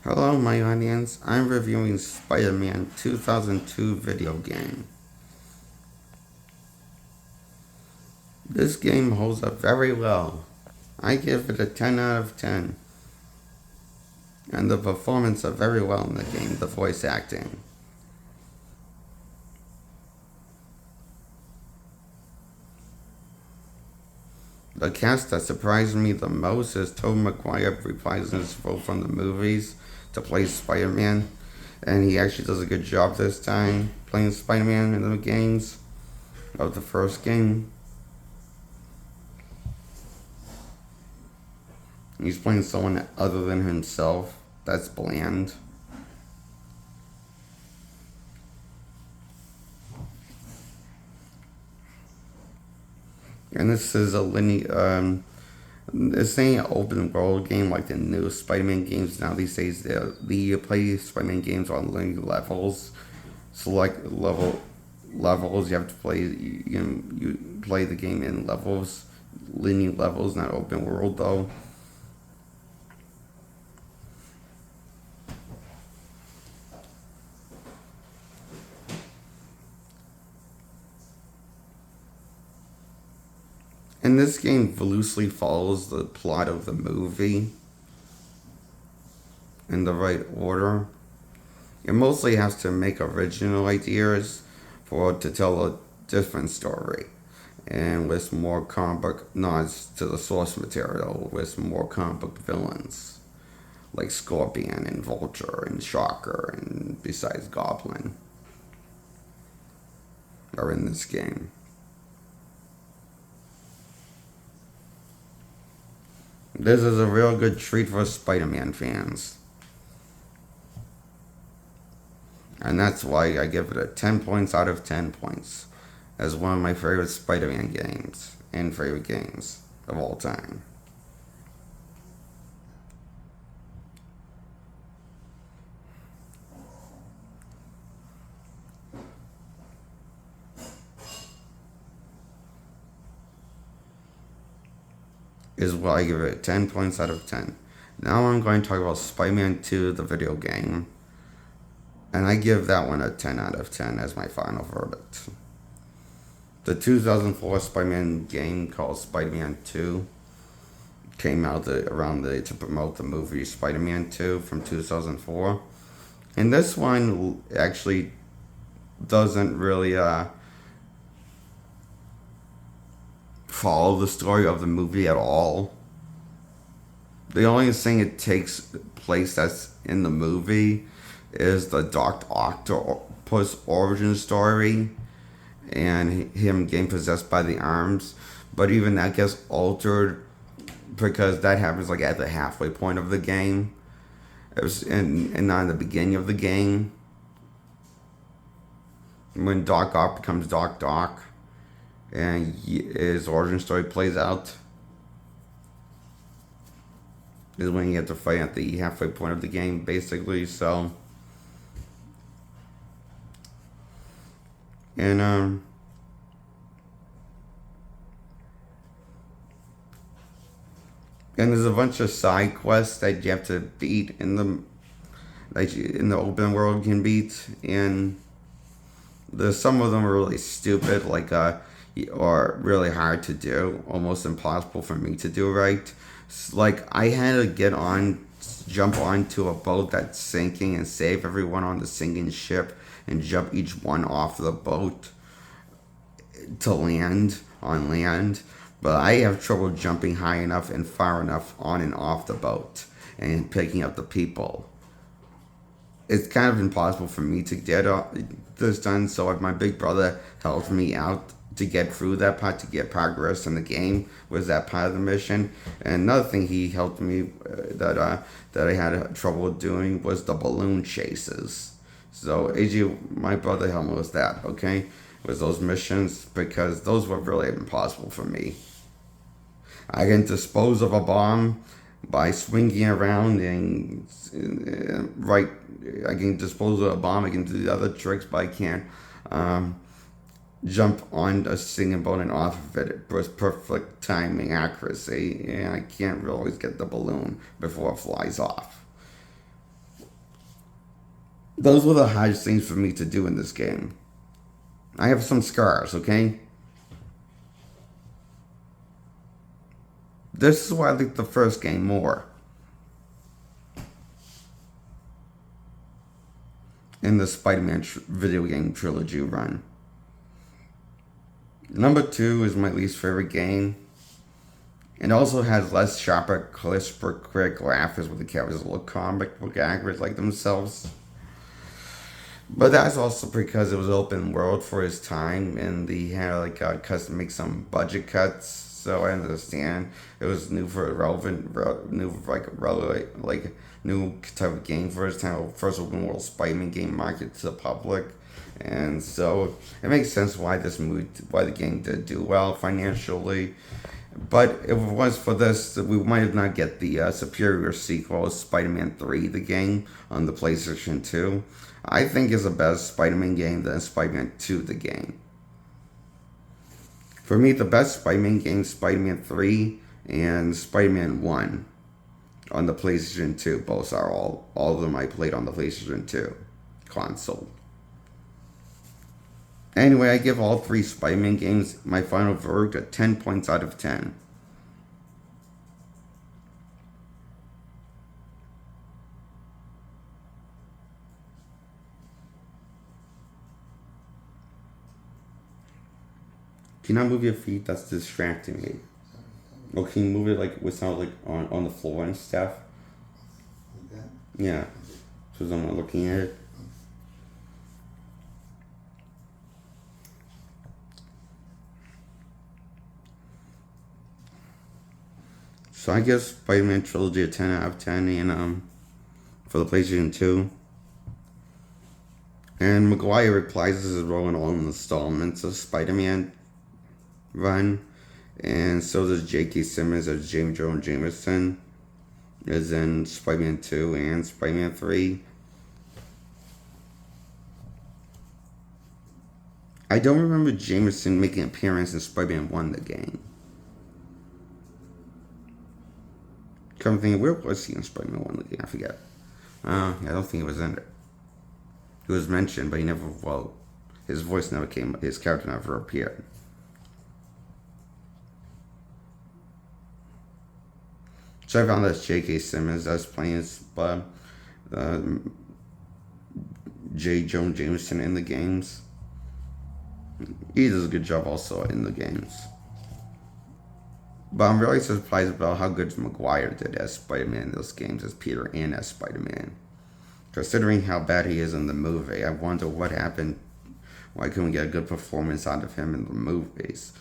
Hello, my audience. I'm reviewing Spider-Man 2002 video game. This game holds up very well. I give it a 10 out of 10. And the performance are very well in the game, the voice acting. The cast that surprised me the most is Tobey Maguire reprising his role from the movies to play Spider-Man. And he actually does a good job this time playing Spider-Man in the games of the first game. He's playing someone other than himself. That's bland. And this is a linear, this ain't an open world game like the new Spider-Man games now these days. You play Spider-Man games on linear levels. Select levels. You have to play. You play the game in levels, linear levels, not open world though. And this game loosely follows the plot of the movie in the right order. It mostly has to make original ideas for it to tell a different story, and with more comic book nods to the source material, with more comic book villains like Scorpion and Vulture and Shocker, and besides Goblin are in this game. This is a real good treat for Spider-Man fans. And that's why I give it a 10 points out of 10 points as one of my favorite Spider-Man games and favorite games of all time. Is why I give it 10 points out of 10. Now I'm going to talk about Spider-Man 2, the video game. And I give that one a 10 out of 10 as my final verdict. The 2004 Spider-Man game called Spider-Man 2 came out to promote the movie Spider-Man 2 from 2004. And this one actually doesn't really follow the story of the movie at all. The only thing it takes place that's in the movie is the Dr. Octopus origin story and him getting possessed by the arms. But even that gets altered because that happens like at the halfway point of the game. It was and not in the beginning of the game. When Doc Ock becomes Doc and his origin story plays out, is when you have to fight at the halfway point of the game, basically. So, and there's a bunch of side quests that you have to beat in the open world can beat, and some of them are really stupid, like or really hard to do, almost impossible for me to do right. Like I had to jump onto a boat that's sinking and save everyone on the sinking ship and jump each one off the boat to land on land. But I have trouble jumping high enough and far enough on and off the boat and picking up the people. It's kind of impossible for me to get this done, so my big brother helped me out to get through that part, to get progress in the game, was that part of the mission. And another thing he helped me that I had trouble doing was the balloon chases. So AJ, my brother helped me with that, okay? With those missions, because those were really impossible for me. I can dispose of a bomb by swinging around and I can dispose of a bomb. I can do the other tricks, but I can't jump on a singing boat and off of it with perfect timing accuracy, and I can't really always get the balloon before it flies off. those were the hardest things for me to do in this game. I have some scars, okay? This is why I like the first game more. In the Spider-Man video game trilogy run. Number 2 is my least favorite game. It also has less sharper, crisper, quick graphics where the characters look comic book accurate like themselves. But that's also because it was open world for his time, and he had like make some budget cuts. So I understand it was new for new type of game for his time, first open world Spider-Man game market to the public, and so it makes sense why the game did do well financially. But if it was for this, we might not get the superior sequel, Spider-Man 3, the game, on the PlayStation 2. I think is a better Spider-Man game than Spider-Man 2, the game. For me, the best Spider-Man game is Spider-Man 3 and Spider-Man 1 on the PlayStation 2. Both are all of them I played on the PlayStation 2 console. Anyway, I give all 3 Spider-Man games my final verdict at 10 points out of 10. Can you not move your feet? That's distracting me. Or can you move it like without like on the floor and stuff? Like that? Yeah. So I'm not looking at it. So I guess Spider-Man Trilogy a 10 out of 10 and for the PlayStation 2. And Maguire replies his role in all installments of Spider-Man run. And so does J.K. Simmons as James Jonah Jameson is in Spider-Man 2 and Spider-Man 3. I don't remember Jameson making an appearance in Spider-Man 1, the game. Come thinking, where was he in Spider-Man 1, the game? I forget. I don't think he was in it. He was mentioned, but he never, his voice never came, his character never appeared. So I found that J.K. Simmons that's playing J. Jonah Jameson in the games. He does a good job also in the games. But I'm really surprised about how good Maguire did as Spider-Man in those games, as Peter and as Spider-Man. Considering how bad he is in the movie, I wonder what happened. Why couldn't we get a good performance out of him in the movies?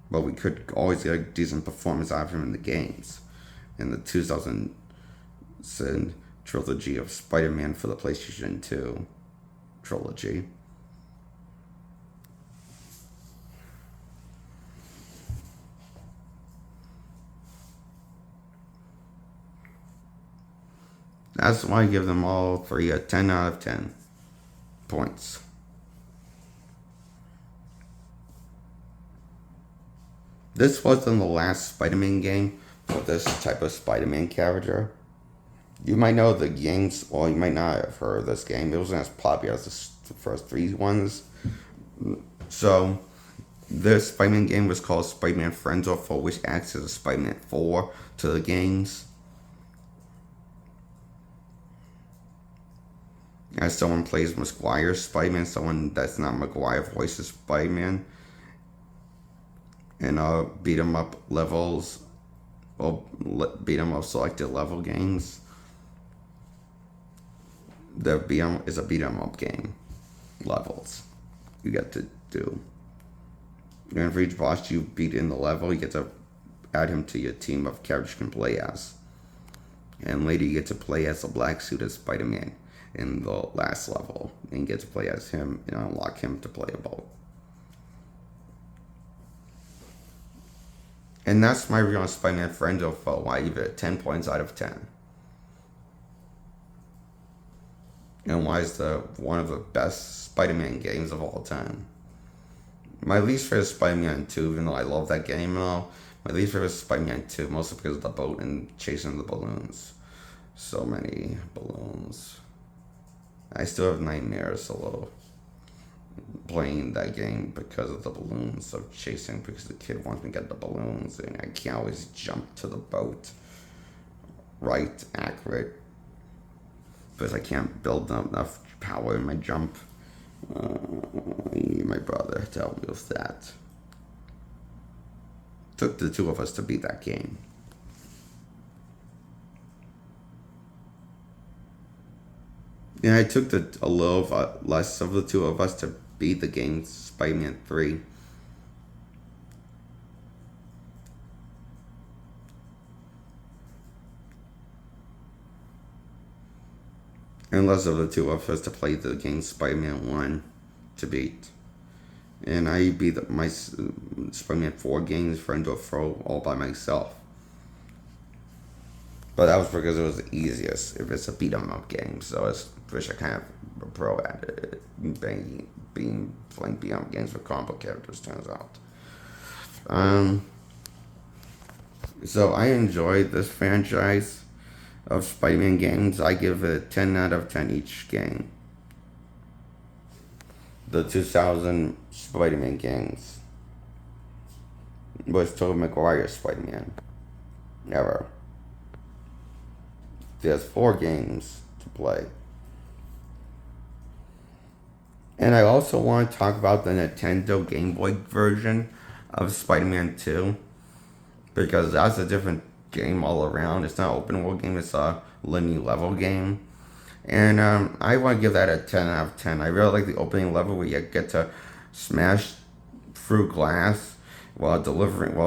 But we could always get a decent performance out of him in the games. In the 2000 trilogy of Spider-Man for the PlayStation 2 trilogy. That's why I give them all 3 a 10 out of 10 points. This wasn't the last Spider-Man game for this type of Spider-Man character. You might know the games, or you might not have heard of this game. It wasn't as popular as the first 3 ones. So, this Spider-Man game was called Spider-Man Friends or Foe, which acts as a Spider-Man 4 to the games. As someone plays Maguire's Spider-Man, someone that's not Maguire voices Spider-Man. And beat 'em up levels, or beat 'em up selected level games. The is a beat 'em up game levels you get to do. And for each boss you beat in the level, you get to add him to your team of characters you can play as. And later you get to play as a black suited Spider-Man in the last level, and you get to play as him and unlock him to play about. And that's my review on Spider-Man Friends or Foe. I give it 10 points out of 10. And why is one of the best Spider-Man games of all time. My least favorite is Spider-Man 2, even though I love that game and all. My least favorite is Spider-Man 2, mostly because of the boat and chasing the balloons. So many balloons. I still have nightmares a little playing that game because of the balloons of chasing, because the kid wants me to get the balloons and I can't always jump to the boat right accurate because I can't build enough power in my jump. I need my brother to help me with that. Took the two of us to beat that game. Yeah, it took a little less of the two of us to beat the game Spider-Man 3. And less of the two of us to play the game Spider-Man 1 to beat. And I beat my Spider-Man 4 games for into a throw all by myself. But that was because it was the easiest if it's a beat 'em up game. So I wish I kind of a pro at it. Playing beat 'em up games with combo characters, turns out. So I enjoyed this franchise of Spider-Man games. I give it 10 out of 10 each game. The 2000 Spider-Man games was Tobey Maguire's Spider-Man. Never. There's 4 games to play. And I also want to talk about the Nintendo Game Boy version of Spider-Man 2. Because that's a different game all around. It's not an open world game, it's a linear level game. And I want to give that a 10 out of 10. I really like the opening level where you get to smash through glass while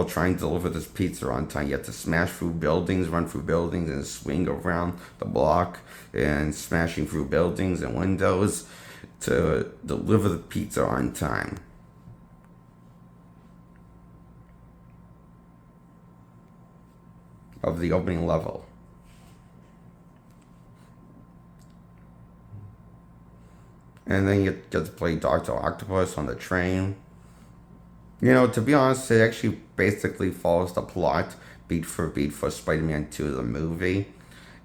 trying to deliver this pizza on time. You have to smash through buildings, run through buildings, and swing around the block and smashing through buildings and windows to deliver the pizza on time. Of the opening level. And then you get to play Dr. Octopus on the train. You know, to be honest, it actually basically follows the plot beat for Spider-Man 2, the movie.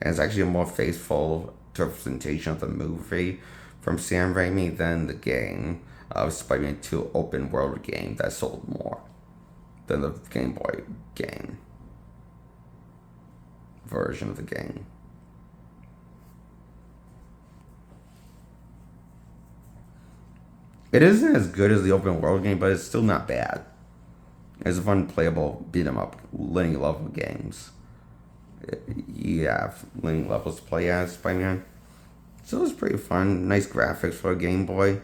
And it's actually a more faithful representation of the movie from Sam Raimi than the game of Spider-Man 2 open world game that sold more than the Game Boy game version of the game. It isn't as good as the open world game, but it's still not bad. It's a fun playable beat 'em up linear level games. You have linear levels to play as Spider-Man. So it's pretty fun. Nice graphics for a Game Boy.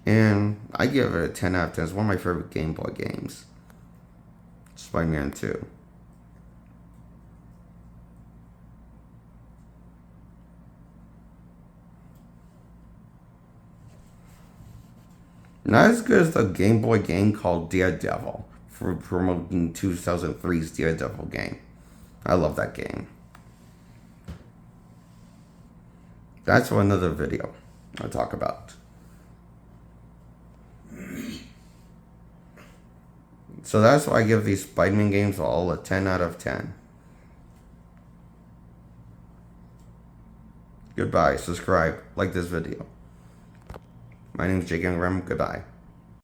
And I give it a 10 out of 10. It's one of my favorite Game Boy games. Spider-Man 2. Not as good as the Game Boy game called Daredevil for promoting 2003's Daredevil game. I love that game. That's for another video I'll talk about. So that's why I give these Spider-Man games all a 10 out of 10. Goodbye. Subscribe. Like this video. My name is Jake Young Rem. Goodbye.